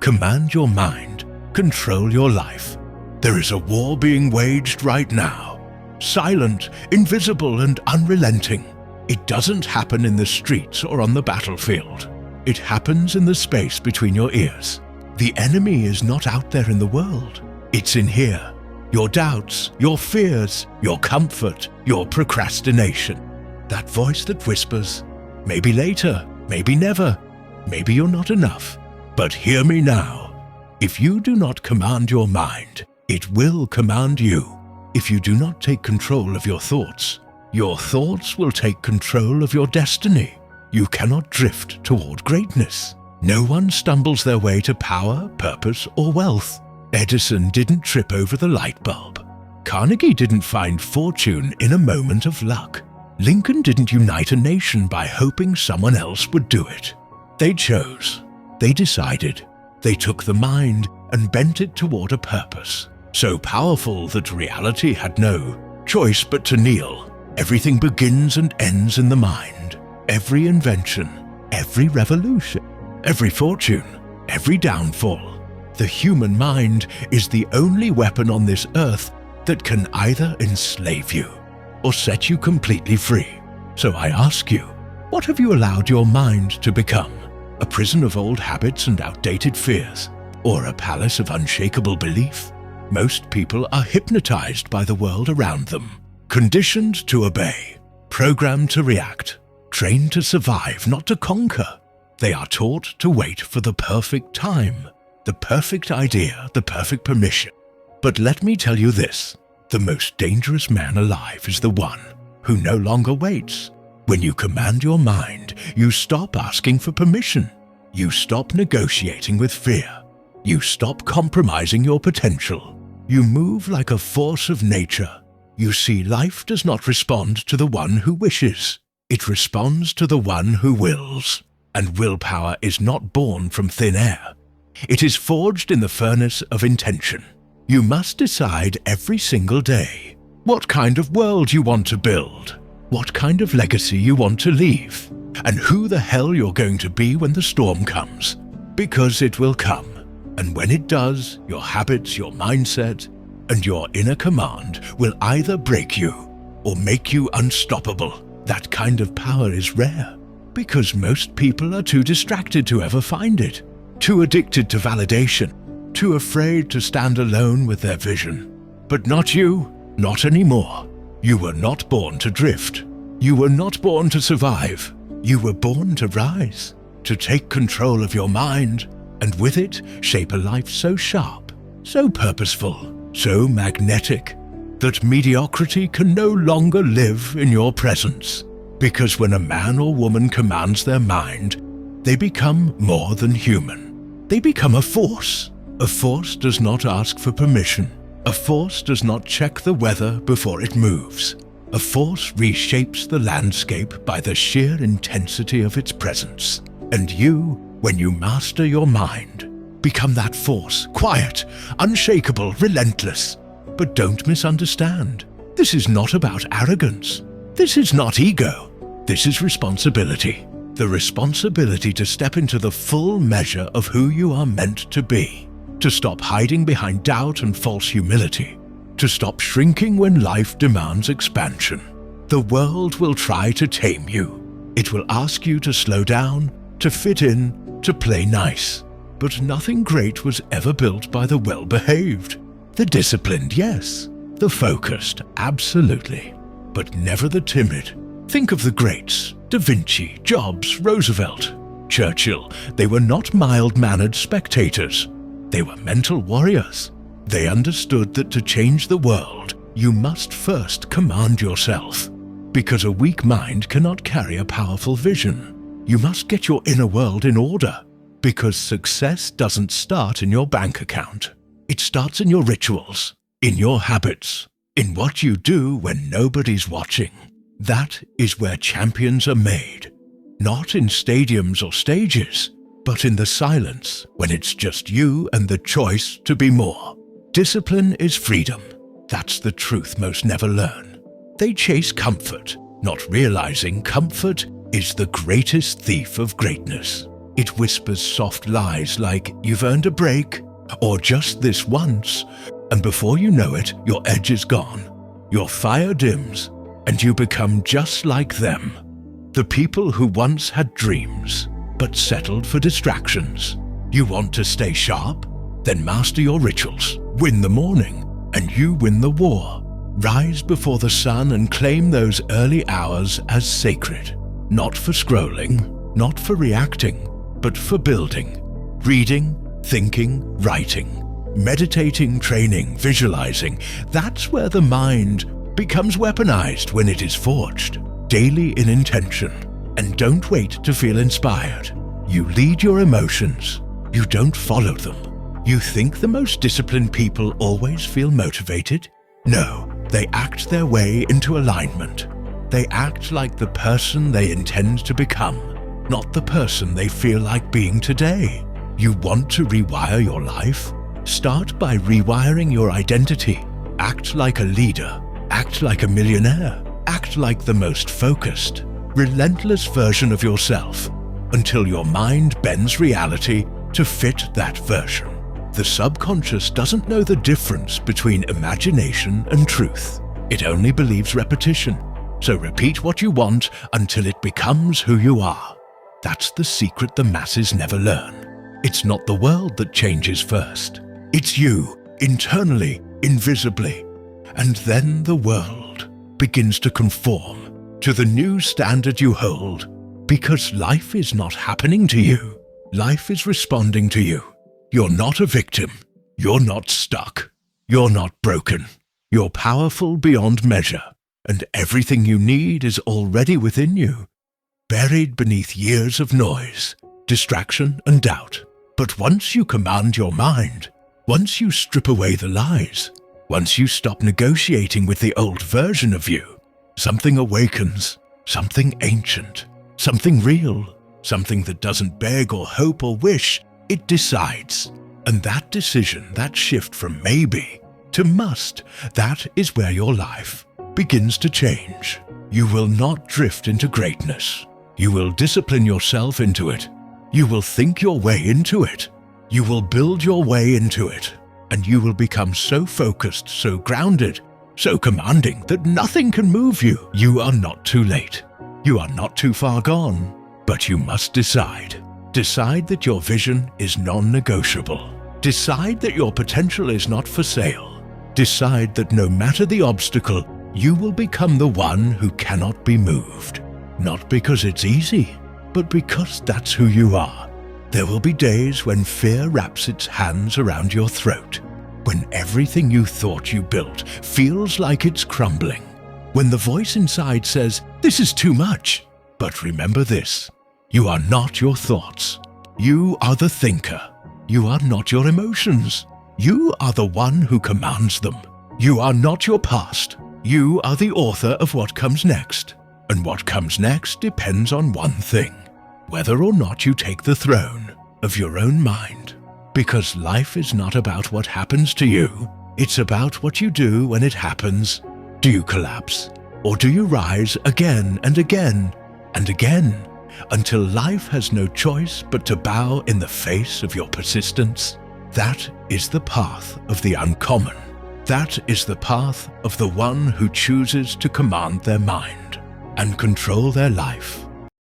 Command your mind. Control your life. There is a war being waged right now. Silent, invisible, and unrelenting. It doesn't happen in the streets or on the battlefield. It happens in the space between your ears. The enemy is not out there in the world. It's in here. Your doubts, your fears, your comfort, your procrastination. That voice that whispers, maybe later, maybe never, maybe you're not enough. But hear me now. If you do not command your mind, it will command you. If you do not take control of your thoughts will take control of your destiny. You cannot drift toward greatness. No one stumbles their way to power, purpose, or wealth. Edison didn't trip over the light bulb. Carnegie didn't find fortune in a moment of luck. Lincoln didn't unite a nation by hoping someone else would do it. They chose. They decided. They took the mind and bent it toward a purpose, so powerful that reality had no choice but to kneel. Everything begins and ends in the mind. Every invention, every revolution, every fortune, every downfall. The human mind is the only weapon on this earth that can either enslave you or set you completely free. So I ask you, what have you allowed your mind to become? A prison of old habits and outdated fears, or a palace of unshakable belief? Most people are hypnotized by the world around them, conditioned to obey, programmed to react, trained to survive, not to conquer. They are taught to wait for the perfect time, the perfect idea, the perfect permission. But let me tell you this, the most dangerous man alive is the one who no longer waits. When you command your mind, you stop asking for permission. You stop negotiating with fear. You stop compromising your potential. You move like a force of nature. You see, life does not respond to the one who wishes. It responds to the one who wills. And willpower is not born from thin air. It is forged in the furnace of intention. You must decide every single day what kind of world you want to build, what kind of legacy you want to leave, and who the hell you're going to be when the storm comes. Because it will come. And when it does, your habits, your mindset, and your inner command will either break you or make you unstoppable. That kind of power is rare, because most people are too distracted to ever find it, too addicted to validation, too afraid to stand alone with their vision. But not you, not anymore. You were not born to drift. You were not born to survive. You were born to rise, to take control of your mind, and with it shape a life so sharp, so purposeful, so magnetic, that mediocrity can no longer live in your presence. Because when a man or woman commands their mind, they become more than human. They become a force. A force does not ask for permission. A force does not check the weather before it moves. A force reshapes the landscape by the sheer intensity of its presence. And you, when you master your mind, become that force, quiet, unshakable, relentless. But don't misunderstand. This is not about arrogance. This is not ego. This is responsibility. The responsibility to step into the full measure of who you are meant to be. To stop hiding behind doubt and false humility. To stop shrinking when life demands expansion. The world will try to tame you. It will ask you to slow down, to fit in, to play nice. But nothing great was ever built by the well-behaved. The disciplined, yes. The focused, absolutely. But never the timid. Think of the greats, Da Vinci, Jobs, Roosevelt, Churchill. They were not mild-mannered spectators. They were mental warriors. They understood that to change the world, you must first command yourself. Because a weak mind cannot carry a powerful vision. You must get your inner world in order. Because success doesn't start in your bank account. It starts in your rituals, in your habits, in what you do when nobody's watching. That is where champions are made. Not in stadiums or stages, but in the silence when it's just you and the choice to be more. Discipline is freedom. That's the truth most never learn. They chase comfort, not realizing comfort is the greatest thief of greatness. It whispers soft lies like you've earned a break, or just this once, and before you know it, your edge is gone. Your fire dims, and you become just like them. The people who once had dreams, but settled for distractions. You want to stay sharp? Then master your rituals. Win the morning, and you win the war. Rise before the sun and claim those early hours as sacred. Not for scrolling, not for reacting, but for building. Reading, thinking, writing. Meditating, training, visualizing. That's where the mind becomes weaponized when it is forged. Daily in intention. And don't wait to feel inspired. You lead your emotions. You don't follow them. You think the most disciplined people always feel motivated? No, they act their way into alignment. They act like the person they intend to become, not the person they feel like being today. You want to rewire your life? Start by rewiring your identity. Act like a leader. Act like a millionaire. Act like the most focused, relentless version of yourself until your mind bends reality to fit that version. The subconscious doesn't know the difference between imagination and truth. It only believes repetition. So repeat what you want until it becomes who you are. That's the secret the masses never learn. It's not the world that changes first. It's you, internally, invisibly. And then the world begins to conform to the new standard you hold, because life is not happening to you. Life is responding to you. You're not a victim. You're not stuck. You're not broken. You're powerful beyond measure, and everything you need is already within you, buried beneath years of noise, distraction, and doubt. But once you command your mind, once you strip away the lies, once you stop negotiating with the old version of you, something awakens, something ancient, something real, something that doesn't beg or hope or wish. It decides. And that decision, that shift from maybe to must, that is where your life begins to change. You will not drift into greatness. You will discipline yourself into it. You will think your way into it. You will build your way into it. And you will become so focused, so grounded, so commanding that nothing can move you. You are not too late. You are not too far gone. But you must decide. Decide that your vision is non-negotiable. Decide that your potential is not for sale. Decide that no matter the obstacle, you will become the one who cannot be moved. Not because it's easy, but because that's who you are. There will be days when fear wraps its hands around your throat, when everything you thought you built feels like it's crumbling, when the voice inside says, "This is too much." But remember this. You are not your thoughts. You are the thinker. You are not your emotions. You are the one who commands them. You are not your past. You are the author of what comes next. And what comes next depends on one thing: whether or not you take the throne of your own mind. Because life is not about what happens to you. It's about what you do when it happens. Do you collapse? Or do you rise again and again and again? Until life has no choice but to bow in the face of your persistence. That is the path of the uncommon. That is the path of the one who chooses to command their mind and control their life.